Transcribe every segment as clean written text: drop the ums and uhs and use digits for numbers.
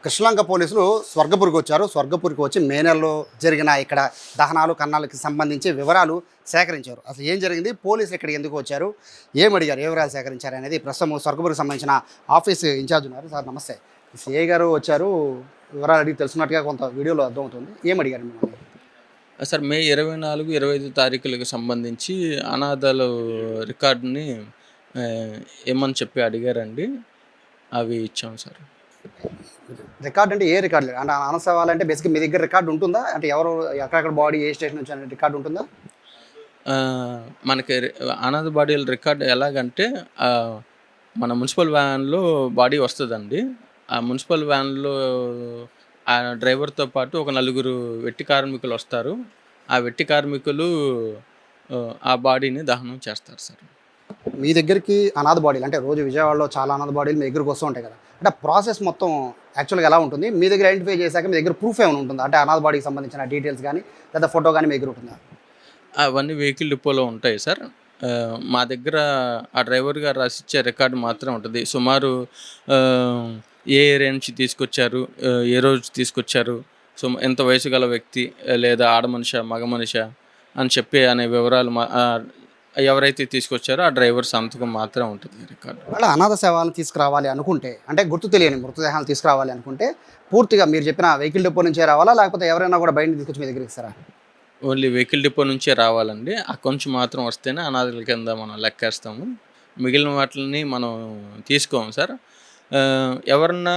కృష్ణలంక పోలీసులు స్వర్గపూర్కి వచ్చారు. స్వర్గపూర్కి వచ్చి మే నెలలో జరిగిన ఇక్కడ దహనాలు కన్నాలకి సంబంధించి వివరాలు సేకరించారు. అసలు ఏం జరిగింది, పోలీసులు ఇక్కడికి ఎందుకు వచ్చారు, ఏం అడిగారు, ఏ వివరాలు సేకరించారు అనేది ప్రస్తుతం స్వర్గపూర్కి సంబంధించిన ఆఫీస్ ఇన్ఛార్జ్ ఉన్నారు. సార్ నమస్తే. సిఐ గారు వచ్చారు, వివరాలు అడిగి తెలుసుకున్నట్టుగా కొంత వీడియోలో అర్థమవుతుంది. ఏం అడిగారు మిమ్మల్ని? సార్ మే 24, 25 తారీఖులకు సంబంధించి అనాథాల రికార్డుని ఏమని చెప్పి అడిగారండి. అవి ఇచ్చాం సార్. రికార్డ్ అంటే ఏ రికార్డు? అంటే అనసవాలంటే బేసిక్గా మీ దగ్గర రికార్డు ఉంటుందా? అంటే ఎవరు ఎక్కడెక్కడ బాడీ ఏ స్టేషన్ నుంచి అనే రికార్డు ఉంటుందా? మనకి అనాథ బాడీల రికార్డు ఎలాగంటే మన మున్సిపల్ వ్యాన్లో బాడీ వస్తుందండి. ఆ మున్సిపల్ వ్యాన్లో ఆ డ్రైవర్తో పాటు ఒక 4 వెట్టి కార్మికులు వస్తారు. ఆ వెట్టి కార్మికులు ఆ బాడీని దహనం చేస్తారు సార్. మీ దగ్గరికి అనాథ బాడీలు అంటే రోజు విజయవాడలో చాలా అనాథ బాడీలు మీ దగ్గరికి వస్తూ ఉంటాయి కదా, అంటే ప్రాసెస్ మొత్తం యాక్చువల్గా ఎలా ఉంటుంది? మీ దగ్గర ఐడెంటిఫై చేశాక మీ దగ్గర ప్రూఫ్ ఏమైనా ఉంటుందా? అంటే అనాథ బాడీకి సంబంధించిన డీటెయిల్స్ కానీ లేదా ఫోటో కానీ మీ దగ్గర ఉంటుందా? అవన్నీ వెహికల్ డిపోలో ఉంటాయి సార్. మా దగ్గర ఆ డ్రైవర్ గారు రాసిచ్చే రికార్డు మాత్రం ఉంటుంది. సుమారు ఏ ఏరియా నుంచి తీసుకొచ్చారు, ఏ రోజు తీసుకొచ్చారు, సో ఎంత వయసు గల వ్యక్తి, లేదా ఆడ మనిషా మగ మనిషా అని చెప్పి అనే వివరాలు ఎవరైతే తీసుకొచ్చారో ఆ డ్రైవర్ సంతకం మాత్రం ఉంటుంది రికార్డు. అలా అనాథ శవాలను తీసుకురావాలి అనుకుంటే, అంటే గుర్తు తెలియని మృతదేహాలు తీసుకురావాలి అనుకుంటే పూర్తిగా మీరు చెప్పిన వెహికల్ డిపో నుంచే రావాలా, లేకపోతే ఎవరైనా కూడా బయట తీసుకొచ్చి మీ దగ్గర ఇస్తారా? ఓన్లీ వెహికల్ డిపో నుంచే రావాలండి. అక్కడి నుంచి మాత్రం వస్తేనే అనాథల కింద మనం లెక్కేస్తాము. మిగిలిన వాటిని మనం తీసుకోము సార్. ఎవరన్నా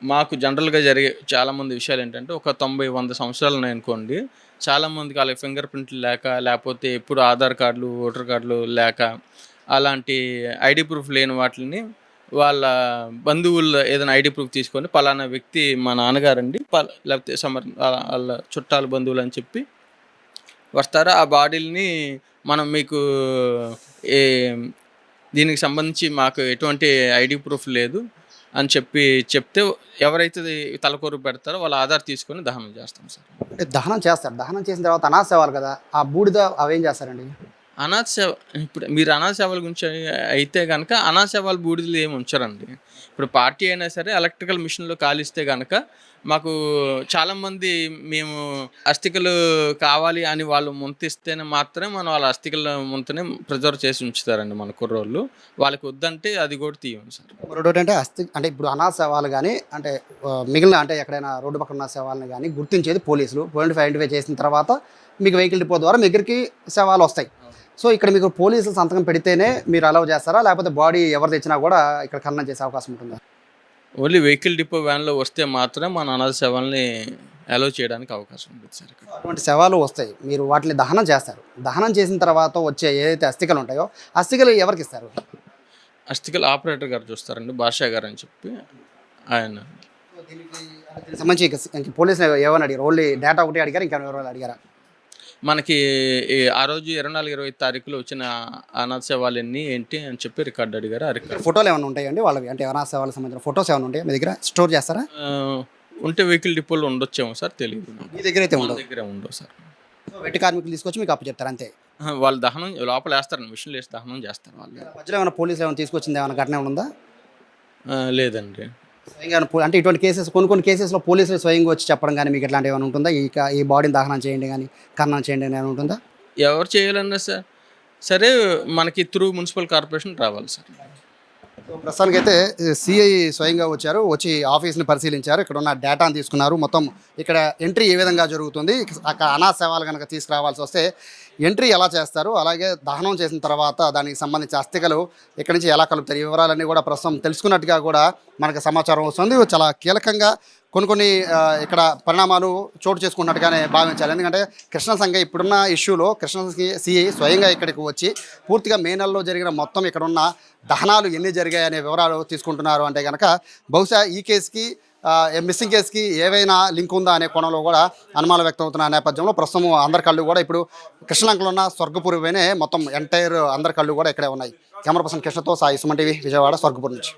మాకు జనరల్గా జరిగే చాలామంది విషయాలు ఏంటంటే, ఒక 90-100 సంవత్సరాలు ఉన్నాయనుకోండి, చాలామందికి వాళ్ళకి ఫింగర్ ప్రింట్లు లేక, లేకపోతే ఎప్పుడు ఆధార్ కార్డులు, ఓటర్ కార్డులు లేక, అలాంటి ఐడి ప్రూఫ్ లేని వాటిని వాళ్ళ బంధువులు ఏదైనా ఐడి ప్రూఫ్ తీసుకొని పలానా వ్యక్తి మా నాన్నగారండి, లేకపోతే వాళ్ళ చుట్టాల బంధువులు అని చెప్పి వస్తారు. ఆ బాడీలని మనం మీకు దీనికి సంబంధించి మాకు ఎటువంటి ఐడి ప్రూఫ్ లేదు అని చెప్తే ఎవరైతే తలకొరు పెడతారో వాళ్ళ ఆధార్ తీసుకొని దహనం చేస్తాం సార్. అంటే దహనం చేస్తారు. దహనం చేసిన తర్వాత అనాథ శవాలు కదా, ఆ బూడిద అవేం చేస్తారండి? అనాథ సేవ, ఇప్పుడు మీరు అనాథ సేవల గురించి అయితే కనుక అనాథ సేవల బూడిదలు ఏమి ఉంచరండి. ఇప్పుడు పార్టీ అయినా సరే ఎలక్ట్రికల్ మిషన్లో కాలిస్తే కనుక మాకు చాలామంది మేము అస్థికలు కావాలి అని వాళ్ళు ముంతిస్తేనే మాత్రమే మనం వాళ్ళ అస్థికల ముంతనే ప్రిజర్వ్ చేసి ఉంచుతారండి మన కుర్రోళ్ళు. వాళ్ళకి వద్దంటే అది కూడా తీయం సార్. మరొకటి అంటే అంటే ఇప్పుడు అనాథ శవాలు కానీ అంటే మిగిలిన అంటే ఎక్కడైనా రోడ్డు పక్కన ఉన్న శవాలను కానీ గుర్తించేది పోలీసులు. ఐడెంటిఫై చేసిన తర్వాత మీకు వెహికల్ డిపో ద్వారా మీ దగ్గరికి శవాలు వస్తాయి. సో ఇక్కడ మీకు పోలీసులు సంతకం పెడితేనే మీరు అలౌ చేస్తారా, లేకపోతే బాడీ ఎవరు తెచ్చినా కూడా ఇక్కడ ఖననం చేసే అవకాశం ఉంటుందా? ఓన్లీ వెహికల్ డిపో వ్యాన్లో వస్తే మాత్రమే మన అనాథ శవాల్ని అలౌ చేయడానికి అవకాశం ఉంటుంది సార్. ఇక్కడ అటువంటి శవాలు వస్తాయి, మీరు వాటిని దహనం చేస్తారు. దహనం చేసిన తర్వాత వచ్చే ఏదైతే అస్థికలు ఉంటాయో అస్థికలు ఎవరికి ఇస్తారు? అస్థికలు ఆపరేటర్ గారు చూస్తారండి, బాషా గారు అని చెప్పి ఆయన. దీనికి సంబంధించి పోలీసులు ఏమని అడిగారు? ఓన్లీ డేటా ఒకటి అడిగారు, ఇంకా ఎవరు అడిగారా? మనకి ఆ రోజు 24-25 తారీఖులో వచ్చిన అనాథ సేవలు ఎన్ని ఏంటి అని చెప్పి రికార్డు అడిగారు. ఆ రికార్డు ఫోటోలు ఏమైనా ఉంటాయండి వాళ్ళవి? అంటే అనాథ సేవలకు సంబంధించిన ఫోటోస్ ఏమైనా ఉంటాయా మీ దగ్గర? స్టోర్ చేస్తారా? ఉంటే వెహికల్ డిపోలో ఉండొచ్చేమో సార్, తెలియదు. మీ దగ్గర అయితే ఉండదు? దగ్గర ఉండవు సార్. వెట్టి కార్మికులు తీసుకొచ్చి మీకు అప్పు చెప్తారు అంతే? వాళ్ళు దహనం లోపల వేస్తారండి, మిషన్లు వేసి దహనం చేస్తారు వాళ్ళు. మధ్యలో ఏమైనా పోలీసులు ఏమైనా తీసుకొచ్చింది ఏమైనా ఘటన ఉందా? లేదండి. స్వయంగా అంటే ఇటువంటి కేసెస్ కొన్ని కేసెస్లో పోలీసులు స్వయంగా వచ్చి చెప్పడం కానీ మీకు ఎట్లాంటి ఏమైనా ఉంటుందా? ఈ బాడీని దహనం చేయండి కానీ ఖననం చేయండి అని ఏమైనా ఉంటుందా? ఎవరు చేయాలన్నా సార్ సరే మనకి త్రూ మున్సిపల్ కార్పొరేషన్ రావాలి సార్. ప్రస్తుతానికి అయితే సిఐ స్వయంగా వచ్చి ఆఫీస్ని పరిశీలించారు. ఇక్కడ ఉన్న డేటాను తీసుకున్నారు. మొత్తం ఇక్కడ ఎంట్రీ ఏ విధంగా జరుగుతుంది, అక్కడ అనాథ సేవలు కనుక తీసుకురావాల్సి వస్తే ఎంట్రీ ఎలా చేస్తారు, అలాగే దహనం చేసిన తర్వాత దానికి సంబంధించి అస్థికలు ఇక్కడి నుంచి ఎలా కలుపుతారు, ఈ వివరాలన్నీ కూడా ప్రస్తుతం తెలుసుకున్నట్టుగా కూడా మనకు సమాచారం వస్తుంది. చాలా కీలకంగా కొన్ని ఇక్కడ పరిణామాలు చోటు చేసుకున్నట్టుగానే భావించాలి. ఎందుకంటే కృష్ణ సంఘ ఇప్పుడున్న ఇష్యూలో కృష్ణ సిఐ స్వయంగా ఇక్కడికి వచ్చి పూర్తిగా మే నెలలో జరిగిన మొత్తం ఇక్కడ ఉన్న దహనాలు ఎన్ని జరిగాయనే వివరాలు తీసుకుంటున్నారు. అంటే కనుక బహుశా ఈ కేసుకి మిస్సింగ్ కేసుకి ఏవైనా లింక్ ఉందా అనే కోణంలో కూడా అనుమానం వ్యక్తం అవుతున్న నేపథ్యంలో ప్రస్తుతం అందరి కళ్ళు కూడా ఇప్పుడు కృష్ణలంకలో ఉన్న స్వర్గపూర్వేనే మొత్తం ఎంటైర్ అందరి కళ్ళు కూడా ఇక్కడే ఉన్నాయి. కెమెరా పర్సన్ కృష్ణతో సాయి, సుమన్ టీవీ, విజయవాడ, స్వర్గపూర్ నుంచి.